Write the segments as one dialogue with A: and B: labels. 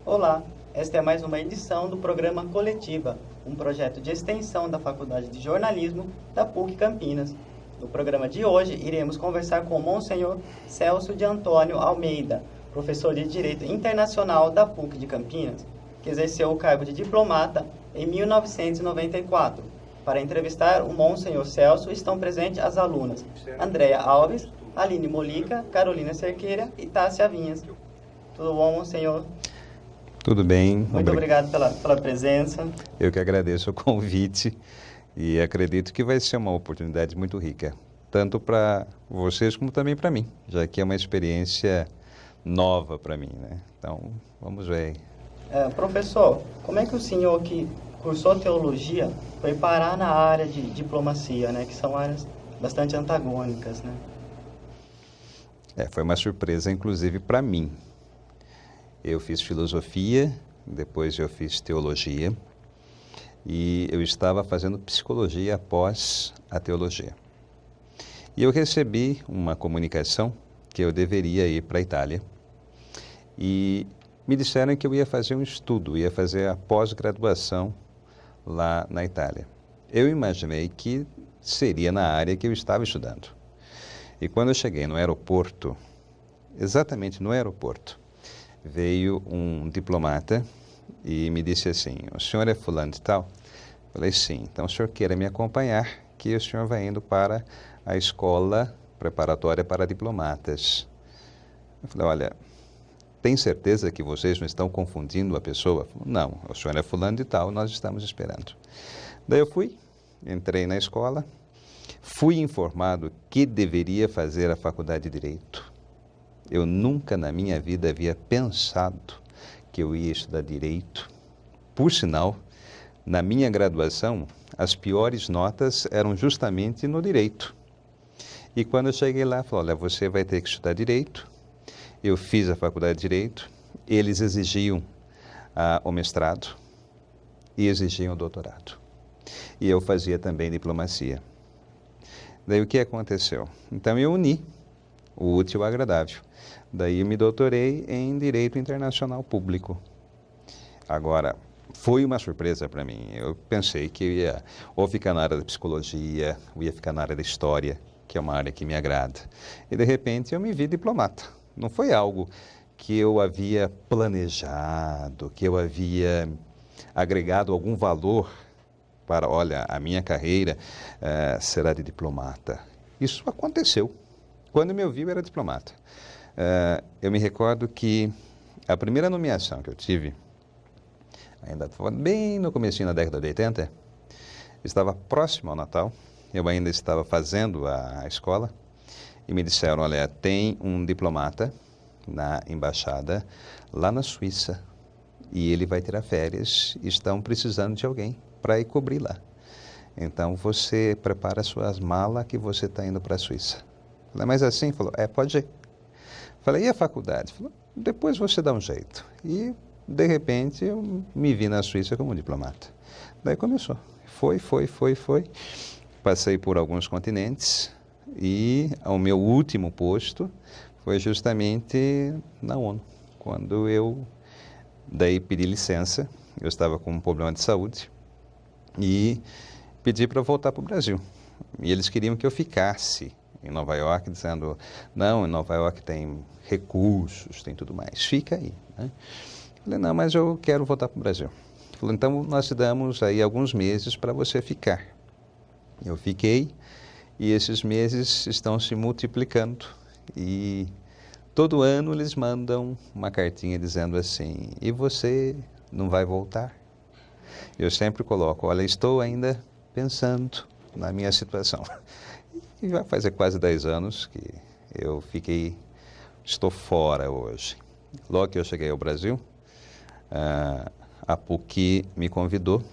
A: Olá, esta é mais uma edição do programa Coletiva, um projeto de extensão da Faculdade de Jornalismo da PUC Campinas. No programa de hoje, iremos conversar com o Monsenhor Celso de Antônio Almeida, professor de Direito Internacional da PUC de Campinas, que exerceu o cargo de diplomata em 1994. Para entrevistar o Monsenhor Celso estão presentes as alunas Andréa Alves, Aline Molica, Carolina Cerqueira e Tássia Vinhas. Tudo bom, Monsenhor?
B: Tudo bem.
A: Muito obrigado pela presença.
B: Eu que agradeço o convite e acredito que vai ser uma oportunidade muito rica, tanto para vocês como também para mim, já que é uma experiência nova para mim, né? Então, vamos ver.
A: Professor, como é que o senhor que cursou teologia foi parar na área de diplomacia, né? Que são áreas bastante antagônicas, né?
B: Foi uma surpresa, inclusive, para mim. Eu fiz filosofia, depois eu fiz teologia e eu estava fazendo psicologia após a teologia. E eu recebi uma comunicação que eu deveria ir para a Itália e me disseram que eu ia fazer um estudo, ia fazer a pós-graduação lá na Itália. Eu imaginei que seria na área que eu estava estudando. E quando eu cheguei no aeroporto, exatamente no aeroporto, veio um diplomata e me disse assim: o senhor é fulano de tal? Falei, sim. Então o senhor queira me acompanhar, que o senhor vai indo para a escola preparatória para diplomatas. Eu falei, olha, tem certeza que vocês não estão confundindo a pessoa? Falei, não, o senhor é fulano de tal, nós estamos esperando. Daí eu fui, entrei na escola, fui informado que deveria fazer a faculdade de Direito. Eu nunca na minha vida havia pensado que eu ia estudar Direito. Por sinal, na minha graduação, as piores notas eram justamente no Direito. E quando eu cheguei lá, falou, olha, você vai ter que estudar Direito. Eu fiz a faculdade de Direito, eles exigiam o mestrado e exigiam o doutorado. E eu fazia também diplomacia. Daí o que aconteceu? Então eu uni o útil ao agradável. Daí eu me doutorei em Direito Internacional Público. Agora, foi uma surpresa para mim. Eu pensei que eu ia ou ficar na área da psicologia, ou ia ficar na área da história, que é uma área que me agrada. E de repente eu me vi diplomata. Não foi algo que eu havia planejado, que eu havia agregado algum valor para, olha, a minha carreira será de diplomata. Isso aconteceu. Quando me ouviu, eu era diplomata. Eu me recordo que a primeira nomeação que eu tive, ainda bem no comecinho da década de 80, estava próximo ao Natal, eu ainda estava fazendo a escola, e me disseram, olha, tem um diplomata na embaixada lá na Suíça, e ele vai tirar férias, e estão precisando de alguém para ir cobrir lá. Então, você prepara suas malas que você está indo para a Suíça. Falei, mas assim? Falou, pode ir. Falei, e a faculdade? Falou, depois você dá um jeito. E, de repente, eu me vi na Suíça como diplomata. Daí começou. Foi. Passei por alguns continentes e o meu último posto foi justamente na ONU. Quando eu daí pedi licença, eu estava com um problema de saúde e pedi para voltar para o Brasil. E eles queriam que eu ficasse em Nova York, dizendo, não, em Nova York tem recursos, tem tudo mais, fica aí. Né? Falei, não, mas eu quero voltar para o Brasil. Falei, então nós te damos aí alguns meses para você ficar. Eu fiquei e esses meses estão se multiplicando e todo ano eles mandam uma cartinha dizendo assim, e você não vai voltar? Eu sempre coloco, olha, estou ainda pensando na minha situação. E vai fazer quase 10 anos que eu estou fora hoje. Logo que eu cheguei ao Brasil, a PUC me convidou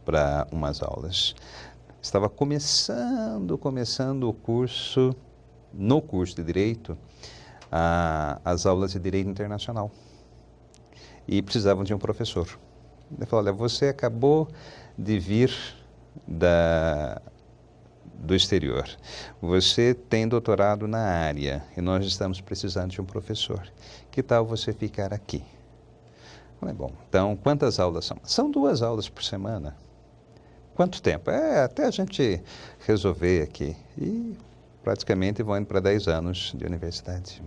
B: para umas aulas. Estava começando o curso, no curso de Direito, as aulas de Direito Internacional. E precisavam de um professor. Ele falou, olha, você acabou de vir do exterior. Você tem doutorado na área e nós estamos precisando de um professor. Que tal você ficar aqui? Eu falei, bom, então quantas aulas são? São 2 aulas por semana. Quanto tempo? Até a gente resolver aqui. E praticamente vão indo para 10 anos de universidade.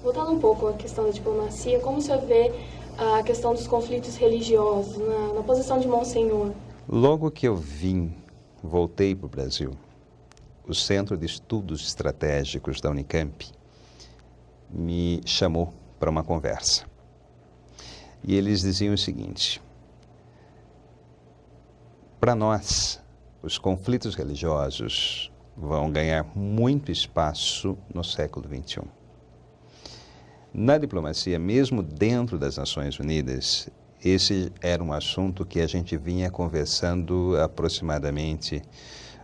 C: Voltando um pouco à questão da diplomacia, como você vê a questão dos conflitos religiosos na posição de Monsenhor?
B: Logo que eu voltei para o Brasil, o Centro de Estudos Estratégicos da Unicamp me chamou para uma conversa. E eles diziam o seguinte, para nós, os conflitos religiosos vão ganhar muito espaço no século XXI. Na diplomacia, mesmo dentro das Nações Unidas, esse era um assunto que a gente vinha conversando aproximadamente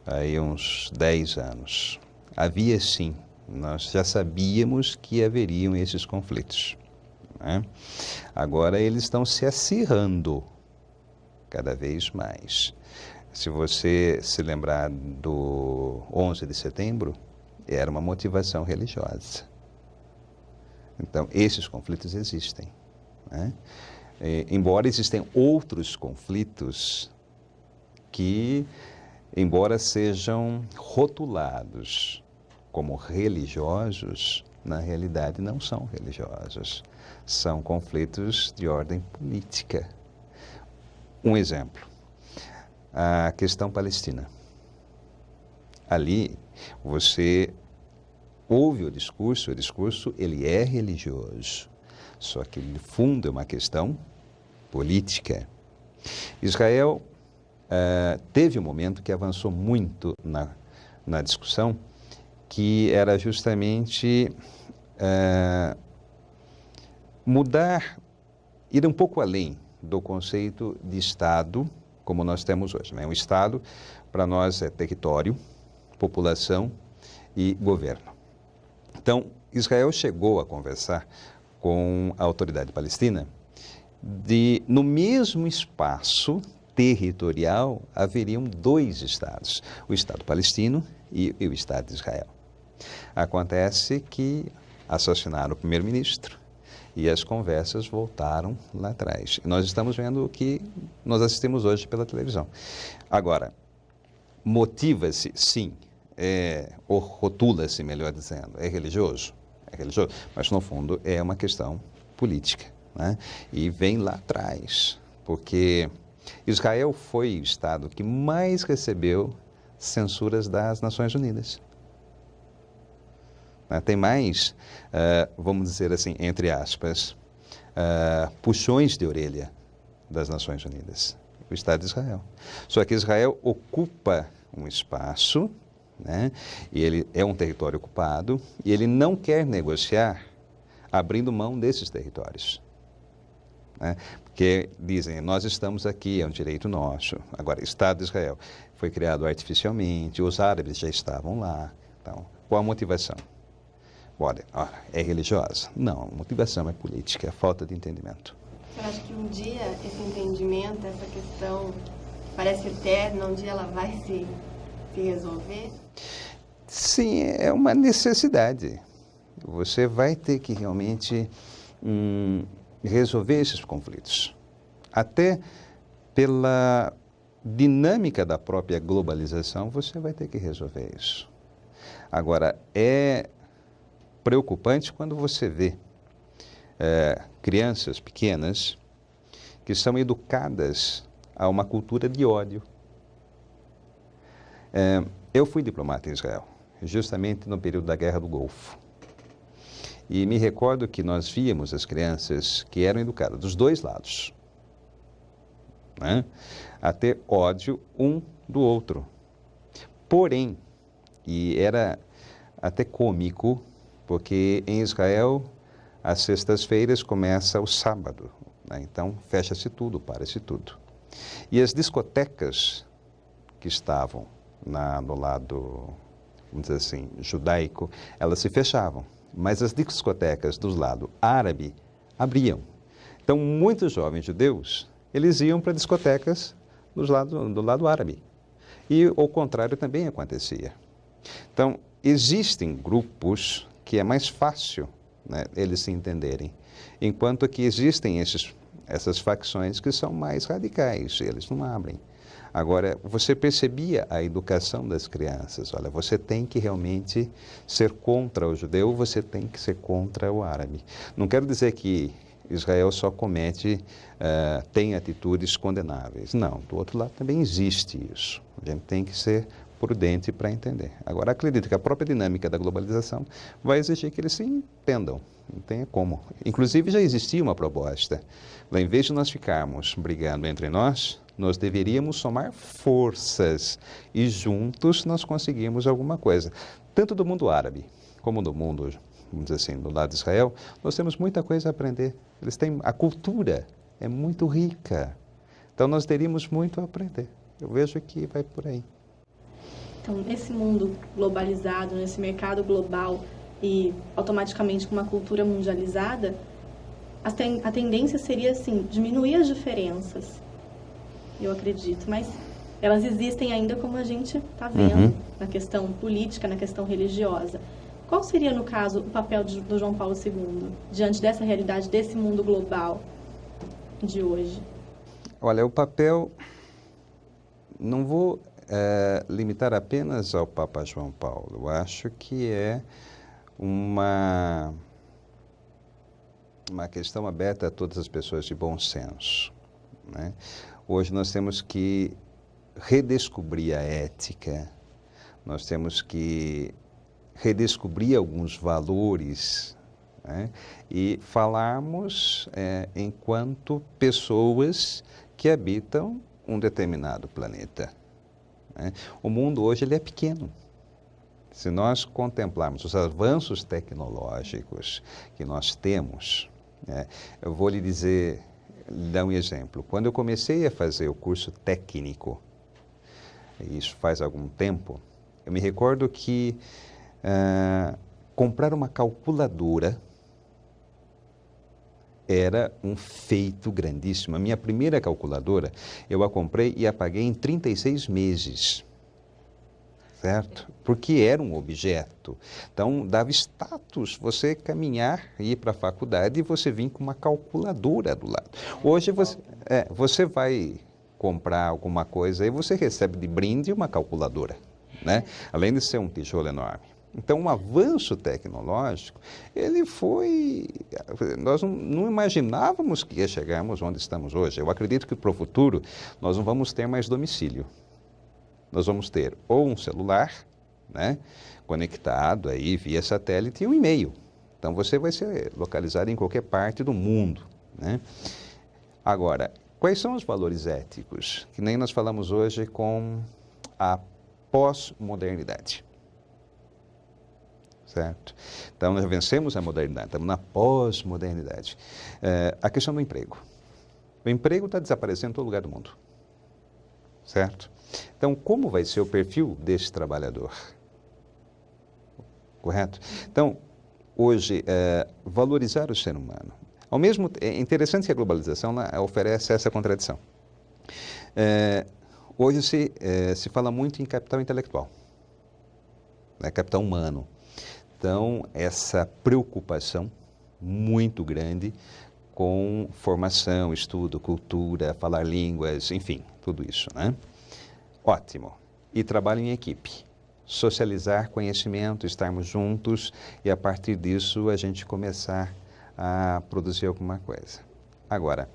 B: aí uns 10 anos. Havia sim, nós já sabíamos que haveriam esses conflitos, né? Agora eles estão se acirrando cada vez mais. Se você se lembrar do 11 de setembro, era uma motivação religiosa. Então, esses conflitos existem, né? Embora existem outros conflitos que, embora sejam rotulados como religiosos, na realidade não são religiosos. São conflitos de ordem política. Um exemplo, a questão palestina. Ali, você ouve o discurso ele é religioso, só que de fundo é uma questão política. Israel teve um momento que avançou muito na discussão, que era justamente ir um pouco além do conceito de Estado como nós temos hoje, né? Um Estado, para nós, é território, população e governo. Então, Israel chegou a conversar com a autoridade palestina no mesmo espaço territorial haveriam 2 estados, o Estado palestino e o Estado de Israel. Acontece que assassinaram o primeiro-ministro e as conversas voltaram lá atrás. E nós estamos vendo o que nós assistimos hoje pela televisão. Agora, motiva-se, sim, ou rotula-se, melhor dizendo, é religioso, mas no fundo é uma questão política, né? E vem lá atrás, porque Israel foi o estado que mais recebeu censuras das Nações Unidas. Tem mais, vamos dizer assim, entre aspas, puxões de orelha das Nações Unidas, o Estado de Israel. Só que Israel ocupa um espaço, né? E ele é um território ocupado e ele não quer negociar abrindo mão desses territórios, né? Porque dizem, nós estamos aqui, é um direito nosso. Agora, Estado de Israel foi criado artificialmente, os árabes já estavam lá. Então, qual a motivação? Olha, é religiosa? Não, a motivação é política, é falta de entendimento.
D: Você acha que um dia esse entendimento, essa questão parece eterna, um dia ela vai se resolver?
B: Sim, é uma necessidade. Você vai ter que realmente resolver esses conflitos. Até pela dinâmica da própria globalização, você vai ter que resolver isso. Agora, é preocupante quando você vê crianças pequenas que são educadas a uma cultura de ódio. Eu fui diplomata em Israel, justamente no período da Guerra do Golfo. E me recordo que nós víamos as crianças que eram educadas dos 2 lados, né, a ter ódio um do outro. Porém, e era até cômico, porque em Israel, às sextas-feiras começa o sábado, né? Então fecha-se tudo, para-se tudo. E as discotecas que estavam no lado, vamos dizer assim, judaico, elas se fechavam, mas as discotecas do lado árabe abriam. Então muitos jovens judeus eles iam para discotecas do lado árabe. E o contrário também acontecia. Então, existem grupos que é mais fácil, né, eles se entenderem, enquanto que existem essas facções que são mais radicais, eles não abrem. Agora, você percebia a educação das crianças. Olha, você tem que realmente ser contra o judeu, você tem que ser contra o árabe. Não quero dizer que Israel só tem atitudes condenáveis. Não, do outro lado também existe isso. A gente tem que ser prudente para entender. Agora, acredito que a própria dinâmica da globalização vai exigir que eles se entendam. Não tem como. Inclusive, já existia uma proposta. Em vez de nós ficarmos brigando entre nós deveríamos somar forças e juntos nós conseguimos alguma coisa. Tanto do mundo árabe como do mundo, vamos dizer assim, do lado de Israel, nós temos muita coisa a aprender. A cultura é muito rica. Então, nós teríamos muito a aprender. Eu vejo que vai por aí.
E: Então, nesse mundo globalizado, nesse mercado global e automaticamente com uma cultura mundializada, a tendência seria, assim, diminuir as diferenças, eu acredito, mas elas existem ainda, como a gente está vendo, na questão política, na questão religiosa. Qual seria, no caso, o papel do João Paulo II, diante dessa realidade, desse mundo global de hoje?
B: Olha, o papel, não vou limitar apenas ao Papa João Paulo. Eu acho que é uma questão aberta a todas as pessoas de bom senso, né? Hoje nós temos que redescobrir a ética, nós temos que redescobrir alguns valores, né? E falarmos enquanto pessoas que habitam um determinado planeta, né? O mundo hoje ele é pequeno. Se nós contemplarmos os avanços tecnológicos que nós temos, eu vou lhe dar um exemplo. Quando eu comecei a fazer o curso técnico, isso faz algum tempo, eu me recordo que comprar uma calculadora era um feito grandíssimo. A minha primeira calculadora, eu a comprei e a paguei em 36 meses. Certo? Porque era um objeto. Então, dava status você caminhar, ir para a faculdade e você vir com uma calculadora do lado. Hoje, você vai comprar alguma coisa e você recebe de brinde uma calculadora, né? Além de ser um tijolo enorme. Então, um avanço tecnológico, nós não imaginávamos que ia chegarmos onde estamos hoje. Eu acredito que para o futuro nós não vamos ter mais domicílio. Nós vamos ter ou um celular, né, conectado aí via satélite e um e-mail. Então, você vai ser localizado em qualquer parte do mundo, né? Agora, quais são os valores éticos? Que nem nós falamos hoje com a pós-modernidade. Certo? Então, nós vencemos a modernidade, estamos na pós-modernidade. A questão do emprego. O emprego está desaparecendo em todo lugar do mundo. Certo? Então, como vai ser o perfil desse trabalhador? Correto? Então, hoje, valorizar o ser humano. É interessante que a globalização oferece essa contradição. Hoje se fala muito em capital intelectual, né? Capital humano. Então, essa preocupação muito grande com formação, estudo, cultura, falar línguas, enfim, tudo isso, né? Ótimo. E trabalho em equipe. Socializar conhecimento, estarmos juntos e a partir disso a gente começar a produzir alguma coisa. Agora,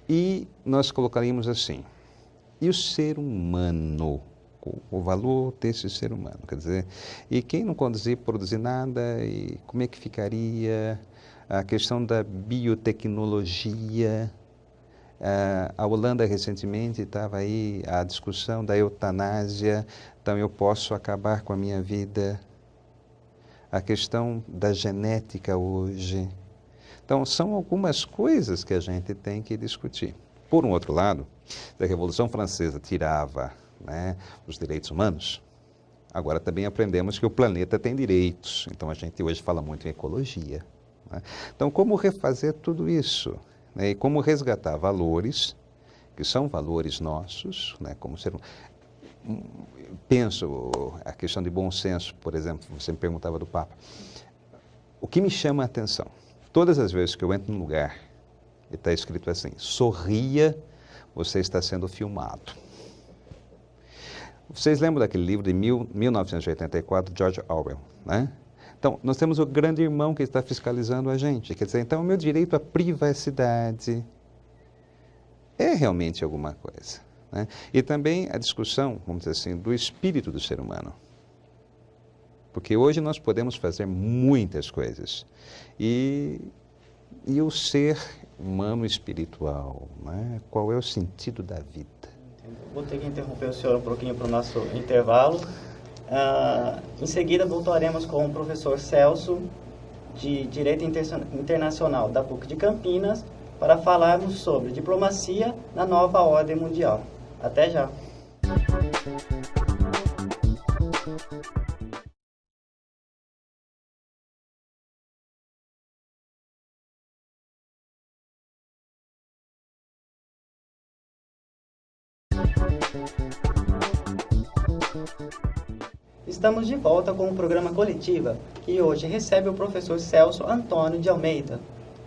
B: e nós colocaríamos assim, e o ser humano? O valor desse ser humano, quer dizer, e quem não produzir nada, e como é que ficaria a questão da biotecnologia? A Holanda recentemente estava aí a discussão da eutanásia, então eu posso acabar com a minha vida. A questão da genética hoje. Então, são algumas coisas que a gente tem que discutir. Por um outro lado, a Revolução Francesa tirava, né, os direitos humanos, agora também aprendemos que o planeta tem direitos. Então, a gente hoje fala muito em ecologia, né? Então, como refazer tudo isso? né, e como resgatar valores, que são valores nossos, né, como ser penso, a questão de bom senso, por exemplo, você me perguntava do Papa. O que me chama a atenção, todas as vezes que eu entro num lugar e está escrito assim, sorria, você está sendo filmado. Vocês lembram daquele livro de 1984, George Orwell, né? Então, nós temos o grande irmão que está fiscalizando a gente. Quer dizer, então, o meu direito à privacidade é realmente alguma coisa, né? E também a discussão, vamos dizer assim, do espírito do ser humano. Porque hoje nós podemos fazer muitas coisas. E o ser humano espiritual, né? Qual é o sentido da vida?
A: Vou ter que interromper o senhor um pouquinho para o nosso intervalo. Em seguida, voltaremos com o professor Celso, de Direito Internacional da PUC de Campinas, para falarmos sobre diplomacia na nova ordem mundial. Até já! Estamos de volta com o programa Coletiva, que hoje recebe o professor Celso Antônio de Almeida.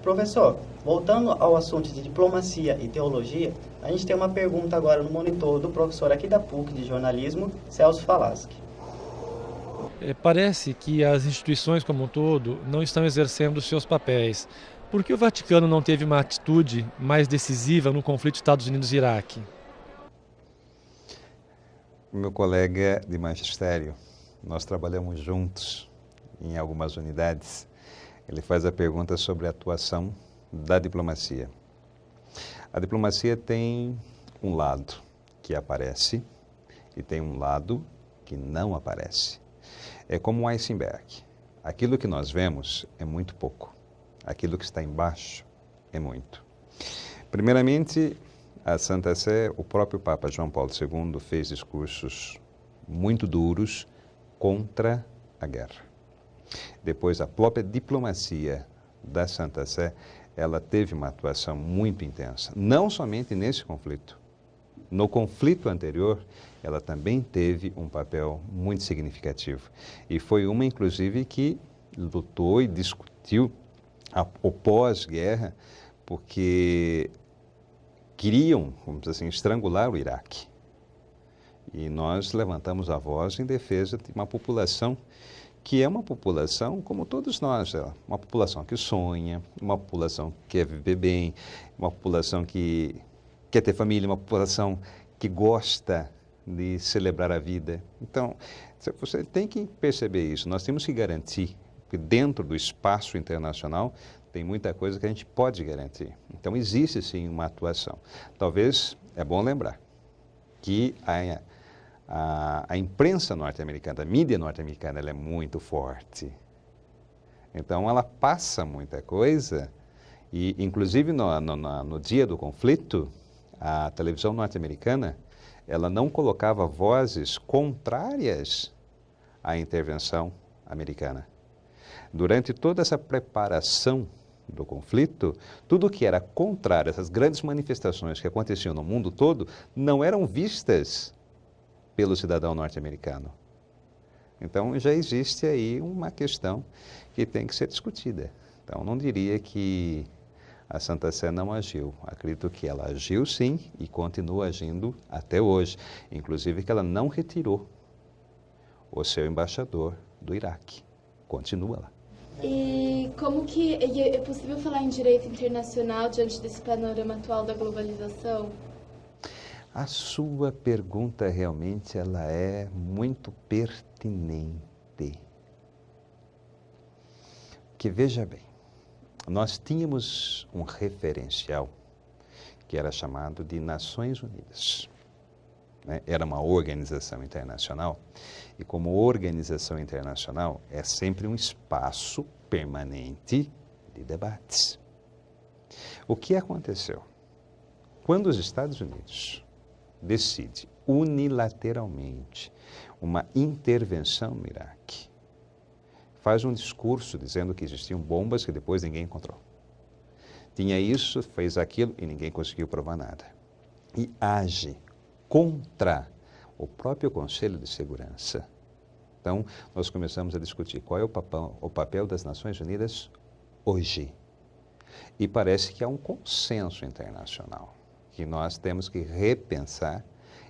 A: Professor, voltando ao assunto de diplomacia e teologia, a gente tem uma pergunta agora no monitor do professor aqui da PUC de jornalismo, Celso Falaschi.
F: Parece que as instituições como um todo não estão exercendo seus papéis. Por que o Vaticano não teve uma atitude mais decisiva no conflito Estados Unidos e Iraque?
B: Meu colega de magistério, nós trabalhamos juntos em algumas unidades. Ele faz a pergunta sobre a atuação da diplomacia. A diplomacia tem um lado que aparece e tem um lado que não aparece. É como um iceberg. Aquilo que nós vemos é muito pouco. Aquilo que está embaixo é muito. Primeiramente, a Santa Sé, o próprio Papa João Paulo II fez discursos muito duros contra a guerra. Depois, a própria diplomacia da Santa Sé, ela teve uma atuação muito intensa, não somente nesse conflito. No conflito anterior, ela também teve um papel muito significativo. E foi uma, inclusive, que lutou e discutiu o pós-guerra, porque queriam, vamos dizer assim, estrangular o Iraque. E nós levantamos a voz em defesa de uma população que é uma população como todos nós, uma população que sonha, uma população que quer viver bem, uma população que quer ter família, uma população que gosta de celebrar a vida. Então, você tem que perceber isso. Nós temos que garantir que dentro do espaço internacional tem muita coisa que a gente pode garantir. Então, existe sim uma atuação. Talvez, é bom lembrar que a imprensa norte-americana, a mídia norte-americana, ela é muito forte. Então, ela passa muita coisa e, inclusive, no dia do conflito, a televisão norte-americana, ela não colocava vozes contrárias à intervenção americana. Durante toda essa preparação do conflito, tudo que era contrário, essas grandes manifestações que aconteciam no mundo todo, não eram vistas pelo cidadão norte-americano. Então, já existe aí uma questão que tem que ser discutida. Então, não diria que a Santa Sé não agiu. Acredito que ela agiu sim e continua agindo até hoje. Inclusive que ela não retirou o seu embaixador do Iraque. Continua lá.
C: E como que é possível falar em direito internacional diante desse panorama atual da globalização?
B: A sua pergunta realmente ela é muito pertinente. Que veja bem, nós tínhamos um referencial que era chamado de Nações Unidas. Era uma organização internacional e como organização internacional é sempre um espaço permanente de debates. O que aconteceu? Quando os Estados Unidos decide unilateralmente uma intervenção no Iraque, faz um discurso dizendo que existiam bombas que depois ninguém encontrou. tinha isso, fez aquilo e ninguém conseguiu provar nada. E age contra o próprio Conselho de Segurança. Então, nós começamos a discutir qual é o papel das Nações Unidas hoje. E parece que há um consenso internacional, que nós temos que repensar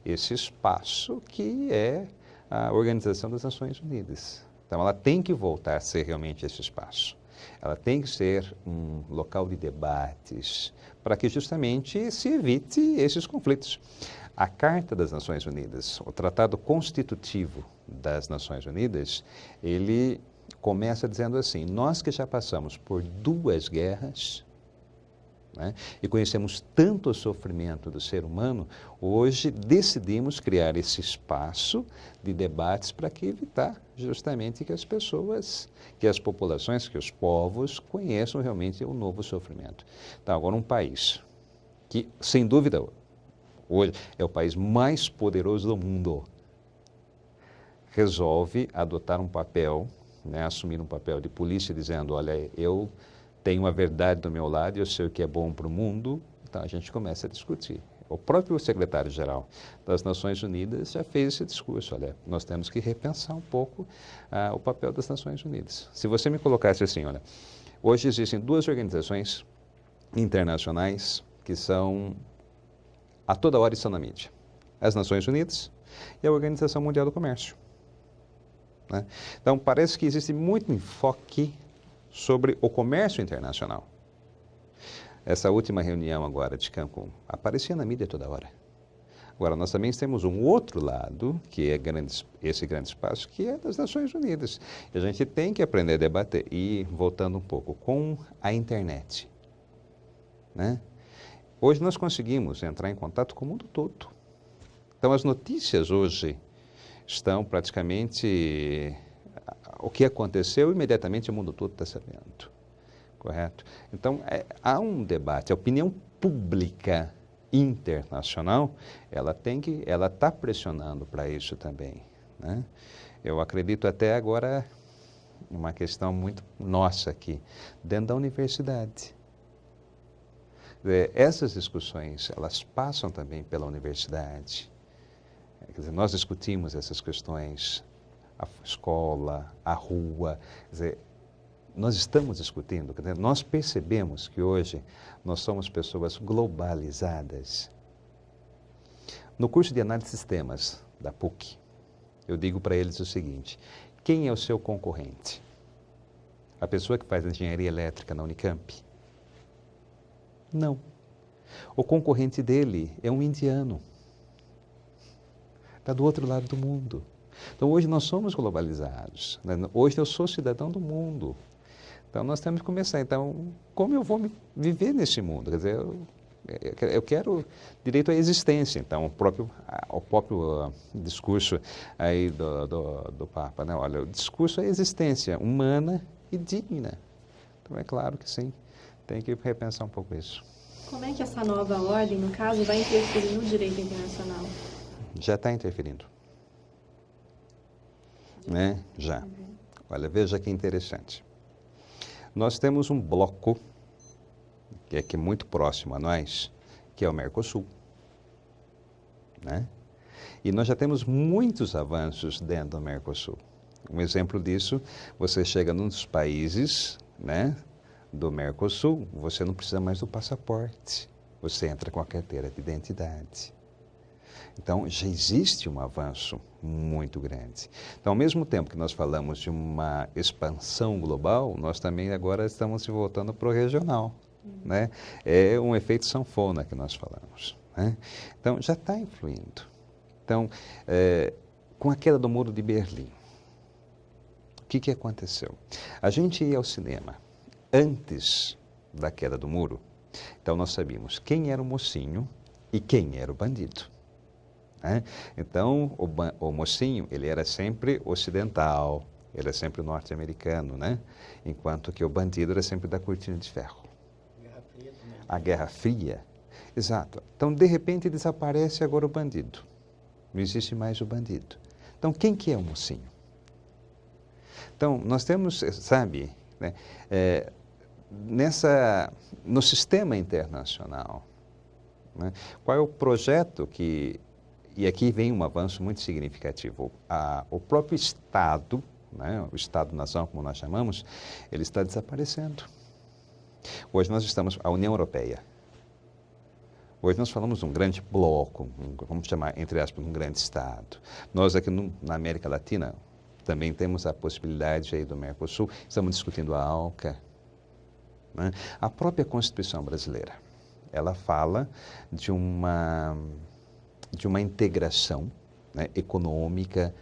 B: esse espaço que é a Organização das Nações Unidas. Então, ela tem que voltar a ser realmente esse espaço. Ela tem que ser um local de debates, para que justamente se evite esses conflitos. A Carta das Nações Unidas, o Tratado Constitutivo das Nações Unidas, ele começa dizendo assim: nós que já passamos por 2 guerras, né, e conhecemos tanto o sofrimento do ser humano, hoje decidimos criar esse espaço de debates para que evitar justamente que as pessoas, que as populações, que os povos conheçam realmente o novo sofrimento. Então, agora um país que, sem dúvida, hoje é o país mais poderoso do mundo, resolve adotar um papel, né, assumir um papel de polícia, dizendo: olha, eu tenho a verdade do meu lado, eu sei o que é bom para o mundo. Então a gente começa a discutir. O próprio secretário-geral das Nações Unidas já fez esse discurso: olha, nós temos que repensar um pouco o papel das Nações Unidas. Se você me colocasse assim, olha, hoje existem 2 organizações internacionais que são, a toda hora estão na mídia: as Nações Unidas e a Organização Mundial do Comércio. Né? Então parece que existe muito enfoque sobre o comércio internacional. Essa última reunião agora de Cancún aparecia na mídia toda hora. Agora, nós também temos um outro lado, que é esse grande espaço, que é das Nações Unidas. E a gente tem que aprender a debater. E, voltando um pouco, com a internet, né? Hoje nós conseguimos entrar em contato com o mundo todo. Então, as notícias hoje estão praticamente... O que aconteceu, imediatamente o mundo todo está sabendo, correto? Então, há um debate. A opinião pública internacional, ela está pressionando para isso também, né? Eu acredito até agora, uma questão muito nossa aqui, dentro da universidade. Essas discussões, elas passam também pela universidade. Quer dizer, nós discutimos essas questões, a escola, a rua, quer dizer, nós estamos discutindo, quer dizer, nós percebemos que hoje nós somos pessoas globalizadas. No curso de análise de sistemas da PUC, eu digo para eles o seguinte: quem é o seu concorrente? A pessoa que faz engenharia elétrica na Unicamp? Não. O concorrente dele é um indiano. Está do outro lado do mundo. Então, hoje nós somos globalizados, né? Hoje eu sou cidadão do mundo. Então, nós temos que começar. Então, como eu vou viver nesse mundo? Quer dizer, eu quero direito à existência. Então, o próprio discurso aí do Papa, né? Olha, o discurso é a existência humana e digna. Então, é claro que sim, tem que repensar um pouco isso.
E: Como é que essa nova ordem, no caso, vai interferir no direito internacional?
B: Já está interferindo. Né? Já. Olha, veja que interessante. Nós temos um bloco que é aqui muito próximo a nós, que é o Mercosul, né? E nós já temos muitos avanços dentro do Mercosul. Um exemplo disso, você chega num dos países, né, do Mercosul, você não precisa mais do passaporte, você entra com a carteira de identidade. Então, já existe um avanço muito grande. Então, ao mesmo tempo que nós falamos de uma expansão global, nós também agora estamos se voltando para o regional, né? É um efeito sanfona que nós falamos, né? Então, já está influindo. Então, com a queda do Muro de Berlim, o que aconteceu? A gente ia ao cinema antes da queda do muro, então nós sabíamos quem era o mocinho e quem era o bandido. Né? Então, o mocinho, ele era sempre ocidental, ele era sempre norte-americano, né? Enquanto que o bandido era sempre da cortina de ferro.
A: Guerra Fria também.
B: A Guerra Fria, exato. Então, de repente, desaparece agora o bandido. Não existe mais o bandido. Então, quem que é o mocinho? Então, nós temos, sabe, né, no sistema internacional, né? Qual é o projeto que... E aqui vem um avanço muito significativo. O próprio Estado, né, o Estado-nação, como nós chamamos, ele está desaparecendo. Hoje nós estamos... A União Europeia. Hoje nós falamos de um grande bloco, vamos chamar, entre aspas, um grande Estado. Nós aqui na América Latina também temos a possibilidade aí do Mercosul, estamos discutindo a ALCA, né? A própria Constituição brasileira, ela fala de uma integração, né, econômica,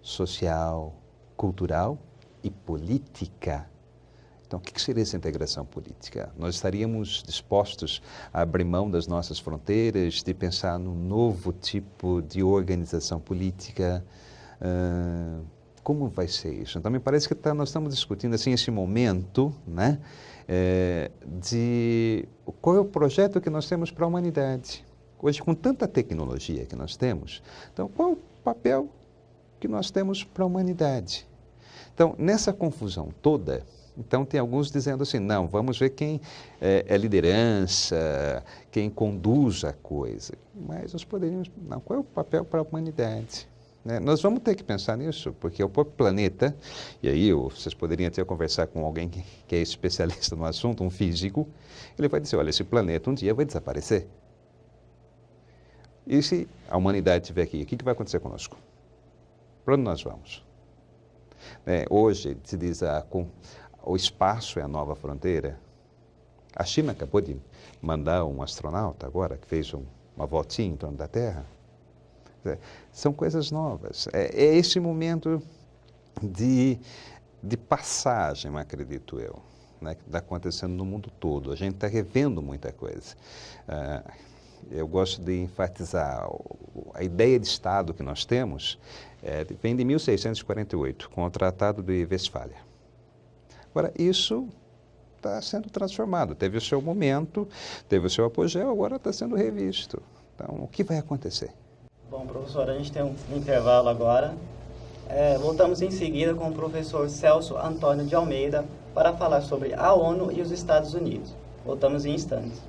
B: social, cultural e política. Então, o que seria essa integração política? Nós estaríamos dispostos a abrir mão das nossas fronteiras, de pensar num novo tipo de organização política? Como vai ser isso? Então, me parece que nós estamos discutindo assim, esse momento, né, de qual é o projeto que nós temos para a humanidade. Hoje, com tanta tecnologia que nós temos, então, qual é o papel que nós temos para a humanidade? Então, nessa confusão toda, então tem alguns dizendo assim, não, vamos ver quem é liderança, quem conduz a coisa. Mas nós poderíamos, não, qual é o papel para a humanidade? Né? Nós vamos ter que pensar nisso, porque o próprio planeta, e aí vocês poderiam até conversar com alguém que é especialista no assunto, um físico, ele vai dizer, olha, esse planeta um dia vai desaparecer. E se a humanidade estiver aqui, o que vai acontecer conosco? Para onde nós vamos? Hoje se diz o espaço é a nova fronteira. A China acabou de mandar um astronauta agora, que fez uma voltinha em torno da Terra. São coisas novas. É esse momento de passagem, acredito eu, né, que está acontecendo no mundo todo. A gente está revendo muita coisa. Eu gosto de enfatizar a ideia de Estado que nós temos, vem de 1648, com o Tratado de Westfália. Agora, isso está sendo transformado. Teve o seu momento, teve o seu apogeu, agora está sendo revisto. Então, o que vai acontecer?
A: Bom, professor, a gente tem um intervalo agora. Voltamos em seguida com o professor Celso Antônio de Almeida para falar sobre a ONU e os Estados Unidos. Voltamos em instantes.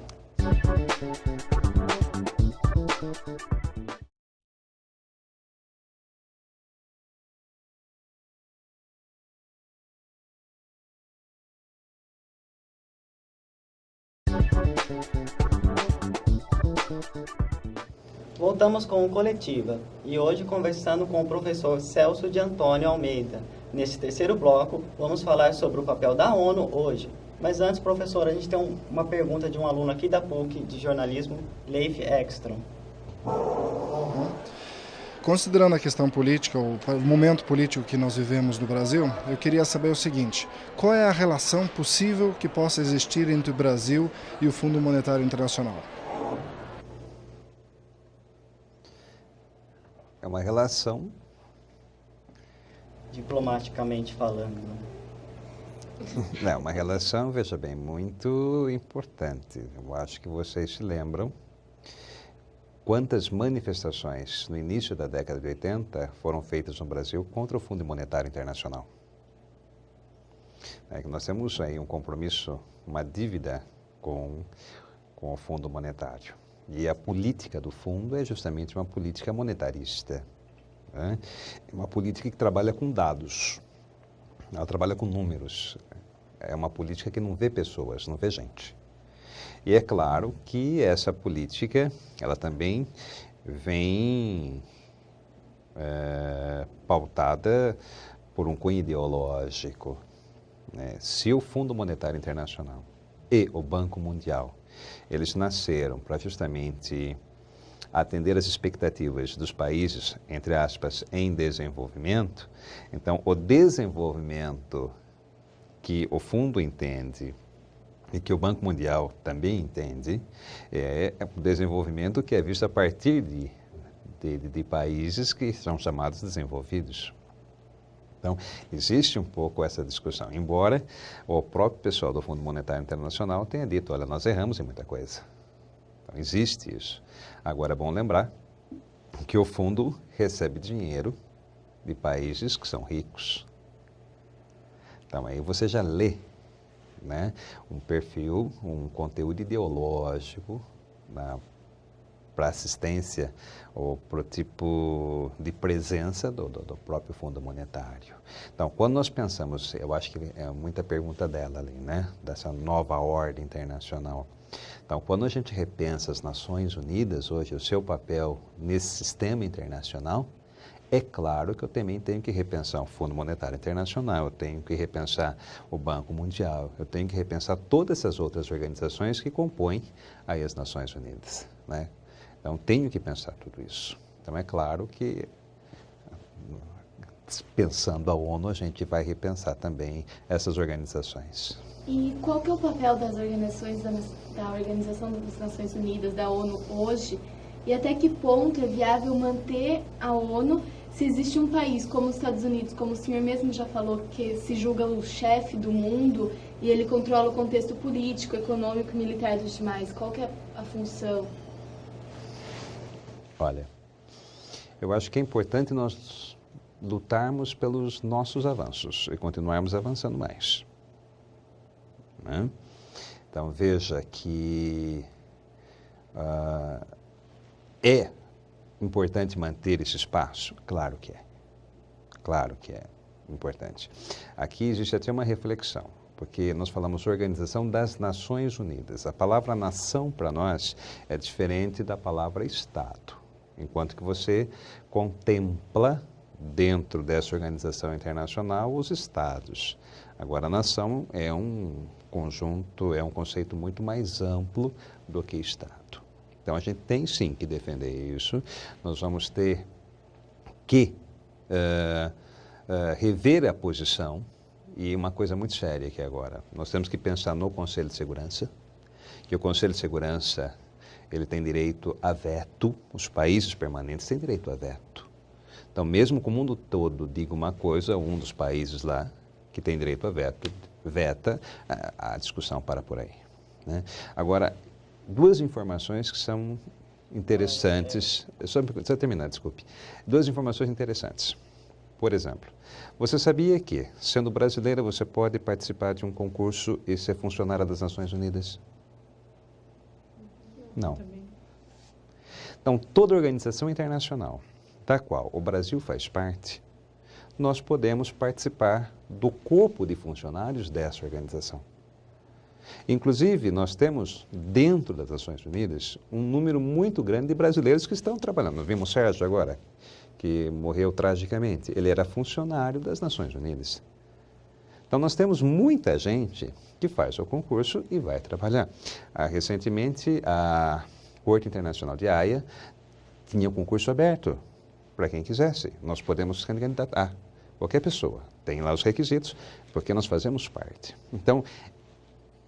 A: Voltamos com o Coletiva e hoje conversando com o professor Celso de Antônio Almeida. Nesse terceiro bloco, vamos falar sobre o papel da ONU hoje. Mas antes, professor, a gente tem uma pergunta de um aluno aqui da PUC de jornalismo, Leif Ekstrom.
G: Considerando a questão política, o momento político que nós vivemos no Brasil, eu queria saber o seguinte: qual é a relação possível que possa existir entre o Brasil e o Fundo Monetário Internacional?
B: É uma relação...
A: Diplomaticamente falando, né?
B: Não, uma relação, veja bem, muito importante. Eu acho que vocês se lembram quantas manifestações no início da década de 80 foram feitas no Brasil contra o Fundo Monetário Internacional. Nós temos aí um compromisso, uma dívida com o Fundo Monetário. E a política do fundo é justamente uma política monetarista, né? É uma política que trabalha com dados, ela trabalha com números. É uma política que não vê pessoas, não vê gente. E é claro que essa política, ela também vem pautada por um cunho ideológico, né? Se o Fundo Monetário Internacional e o Banco Mundial, eles nasceram para justamente atender às expectativas dos países, entre aspas, em desenvolvimento, então o desenvolvimento que o fundo entende e que o Banco Mundial também entende é o desenvolvimento que é visto a partir de países que são chamados desenvolvidos. Então, existe um pouco essa discussão, embora o próprio pessoal do Fundo Monetário Internacional tenha dito, olha, nós erramos em muita coisa. Então, existe isso. Agora, é bom lembrar que o fundo recebe dinheiro de países que são ricos. Então, aí você já lê né, um perfil, um conteúdo ideológico para assistência ou para o tipo de presença do próprio Fundo Monetário. Então, quando nós pensamos, eu acho que é muita pergunta dela ali, né, dessa nova ordem internacional. Então, quando a gente repensa as Nações Unidas hoje, o seu papel nesse sistema internacional, é claro que eu também tenho que repensar o Fundo Monetário Internacional, eu tenho que repensar o Banco Mundial, eu tenho que repensar todas essas outras organizações que compõem aí as Nações Unidas, né? Então, tenho que pensar tudo isso. Então, é claro que, pensando a ONU, a gente vai repensar também essas organizações.
E: E qual que é o papel das organizações da Organização das Nações Unidas, da ONU, hoje? E até que ponto é viável manter a ONU se existe um país como os Estados Unidos, como o senhor mesmo já falou, que se julga o chefe do mundo e ele controla o contexto político, econômico e militar dos demais? Qual que é a função?
B: Olha, eu acho que é importante nós lutarmos pelos nossos avanços e continuarmos avançando mais, né? Então, veja que é importante manter esse espaço? Claro que é importante. Aqui existe até uma reflexão, porque nós falamos Organização das Nações Unidas. A palavra nação para nós é diferente da palavra Estado. Enquanto que você contempla dentro dessa organização internacional os Estados. Agora, a nação é um conjunto, é um conceito muito mais amplo do que Estado. Então, a gente tem sim que defender isso. Nós vamos ter que rever a posição. E uma coisa muito séria aqui agora, nós temos que pensar no Conselho de Segurança, que o Conselho de Segurança ele tem direito a veto, os países permanentes têm direito a veto. Então, mesmo que o mundo todo diga uma coisa, um dos países lá que tem direito a veto, veta, a discussão para por aí, né? Agora, duas informações que são interessantes, só terminar, desculpe. Duas informações interessantes. Por exemplo, você sabia que, sendo brasileira, você pode participar de um concurso e ser funcionária das Nações Unidas? Não. Então, toda organização internacional, da qual o Brasil faz parte, nós podemos participar do corpo de funcionários dessa organização. Inclusive, nós temos, dentro das Nações Unidas, um número muito grande de brasileiros que estão trabalhando. Nós vimos o Sérgio agora, que morreu tragicamente. Ele era funcionário das Nações Unidas. Então, nós temos muita gente que faz o concurso e vai trabalhar. Recentemente, a Corte Internacional de Haia tinha um concurso aberto para quem quisesse. Nós podemos candidatar. Qualquer pessoa tem lá os requisitos, porque nós fazemos parte. Então,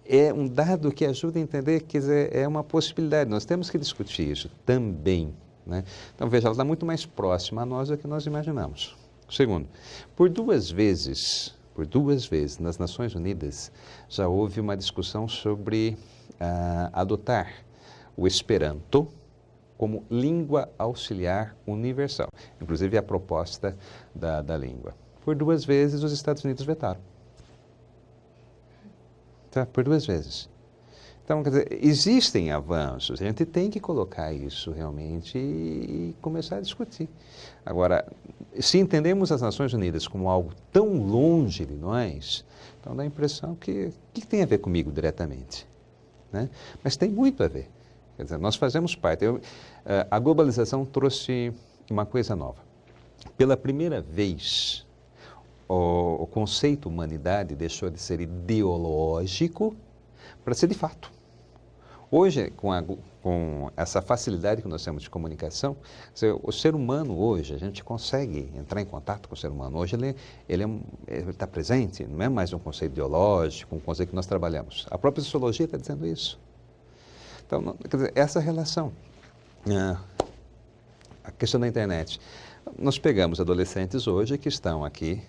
B: é um dado que ajuda a entender que é uma possibilidade. Nós temos que discutir isso também, né? Então, veja, ela está muito mais próxima a nós do que nós imaginamos. Segundo, por duas vezes, nas Nações Unidas, já houve uma discussão sobre adotar o Esperanto como língua auxiliar universal, inclusive a proposta da língua. Por duas vezes, os Estados Unidos vetaram. Tá? Por duas vezes. Então, quer dizer, existem avanços, a gente tem que colocar isso realmente e começar a discutir. Agora, se entendemos as Nações Unidas como algo tão longe de nós, então dá a impressão que tem a ver comigo diretamente, né? Mas tem muito a ver. Quer dizer, nós fazemos parte. A globalização trouxe uma coisa nova. Pela primeira vez, o conceito humanidade deixou de ser ideológico para ser de fato. Hoje, com essa facilidade que nós temos de comunicação, o ser humano hoje, a gente consegue entrar em contato com o ser humano. Hoje ele está presente, não é mais um conceito ideológico, um conceito que nós trabalhamos. A própria sociologia está dizendo isso. Então, quer dizer, essa relação, a questão da internet. Nós pegamos adolescentes hoje que estão aqui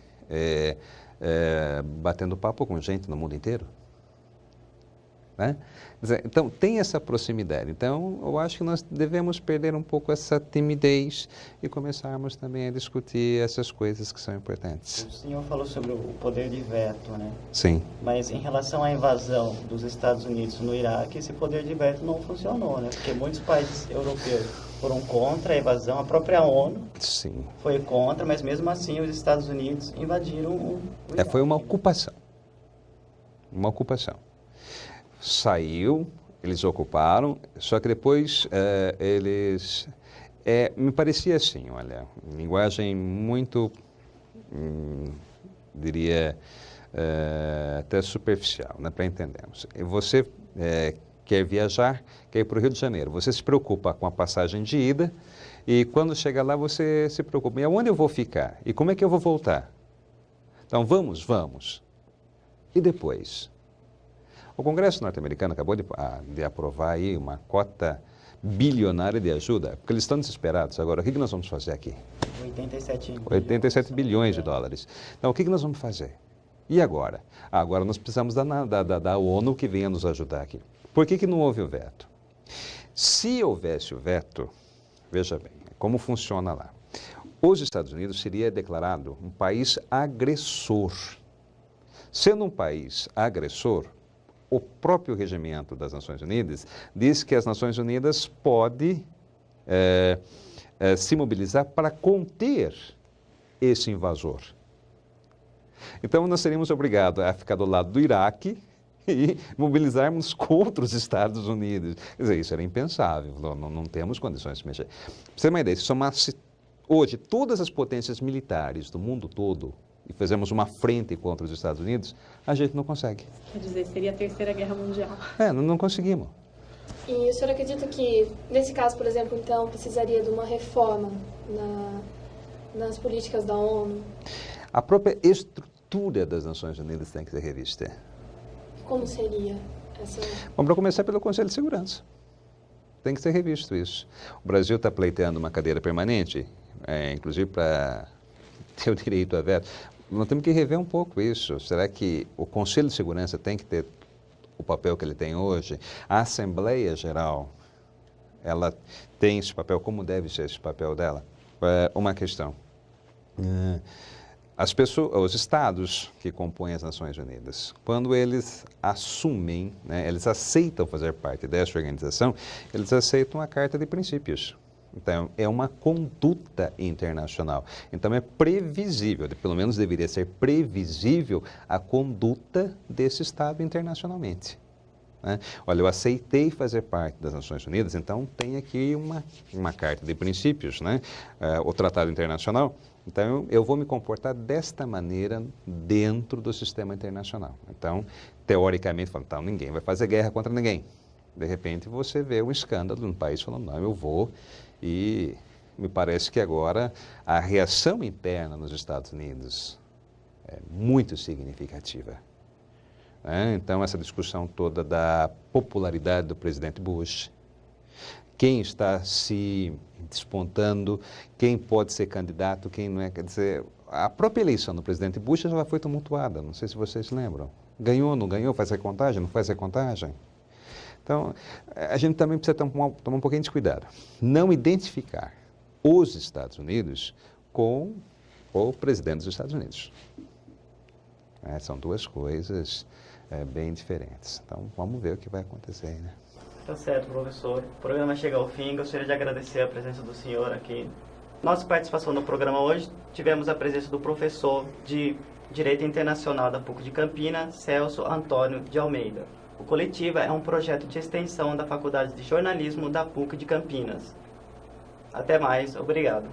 B: batendo papo com gente no mundo inteiro. né? Então, tem essa proximidade. Então, eu acho que nós devemos perder um pouco essa timidez e começarmos também a discutir essas coisas que são importantes.
A: O senhor falou sobre o poder de veto, né?
B: Sim.
A: Mas em relação à invasão dos Estados Unidos no Iraque, esse poder de veto não funcionou, né? Porque muitos países europeus foram contra a invasão, a própria ONU
B: Sim.
A: foi contra, mas mesmo assim os Estados Unidos invadiram o Iraque.
B: Foi uma ocupação. Uma ocupação. Saiu, eles ocuparam, só que depois eles... me parecia assim, olha, linguagem muito, diria, até superficial, né, para entendermos. Você quer viajar, quer ir para o Rio de Janeiro, você se preocupa com a passagem de ida e quando chega lá você se preocupa, e aonde eu vou ficar? E como é que eu vou voltar? Então, vamos. E depois? O Congresso norte-americano acabou de aprovar aí uma cota bilionária de ajuda, porque eles estão desesperados. Agora, o que nós vamos fazer aqui? 87 bilhões de dólares. Então, o que nós vamos fazer? E agora? Agora nós precisamos da ONU que venha nos ajudar aqui. Por que não houve o veto? Se houvesse o veto, veja bem, como funciona lá. Os Estados Unidos seria declarado um país agressor. Sendo um país agressor, o próprio regimento das Nações Unidas diz que as Nações Unidas podem se mobilizar para conter esse invasor. Então, nós seríamos obrigados a ficar do lado do Iraque e mobilizarmos contra os Estados Unidos. Quer dizer, isso era impensável, não temos condições de mexer. Para você ter uma ideia, se somasse hoje todas as potências militares do mundo todo e fizemos uma frente contra os Estados Unidos, a gente não consegue.
E: Quer dizer, seria a Terceira Guerra Mundial.
B: Não conseguimos.
C: E o senhor acredita que, nesse caso, por exemplo, então, precisaria de uma reforma nas políticas da ONU?
B: A própria estrutura das Nações Unidas tem que ser revista.
C: Como seria essa?
B: Bom, para começar pelo Conselho de Segurança. Tem que ser revisto isso. O Brasil está pleiteando uma cadeira permanente, inclusive para ter o direito a veto. Nós temos que rever um pouco isso. Será que o Conselho de Segurança tem que ter o papel que ele tem hoje? A Assembleia Geral, ela tem esse papel? Como deve ser esse papel dela? Uma questão. Os estados que compõem as Nações Unidas, quando eles assumem, eles aceitam fazer parte dessa organização, eles aceitam a Carta de Princípios. Então, é uma conduta internacional. Então, é previsível, pelo menos deveria ser previsível, a conduta desse Estado internacionalmente. Olha, eu aceitei fazer parte das Nações Unidas, então tem aqui uma Carta de Princípios, o Tratado Internacional. Então, eu vou me comportar desta maneira dentro do sistema internacional. Então, teoricamente, então, ninguém vai fazer guerra contra ninguém. De repente, você vê um escândalo num país falando, não, eu vou. E me parece que agora a reação interna nos Estados Unidos é muito significativa. Então, essa discussão toda da popularidade do presidente Bush, quem está se despontando, quem pode ser candidato, quem não é. Quer dizer, a própria eleição do presidente Bush já foi tumultuada, não sei se vocês lembram. Ganhou, não ganhou, faz recontagem, não faz recontagem. Então, a gente também precisa tomar um pouquinho de cuidado. Não identificar os Estados Unidos com o presidente dos Estados Unidos. São duas coisas bem diferentes. Então, vamos ver o que vai acontecer aí, né?
A: Tá certo, professor. O programa chega ao fim. Gostaria de agradecer a presença do senhor aqui. Nossa participação no programa hoje, tivemos a presença do professor de Direito Internacional da PUC de Campinas, Celso Antônio de Almeida. O Coletiva é um projeto de extensão da Faculdade de Jornalismo da PUC de Campinas. Até mais, obrigado.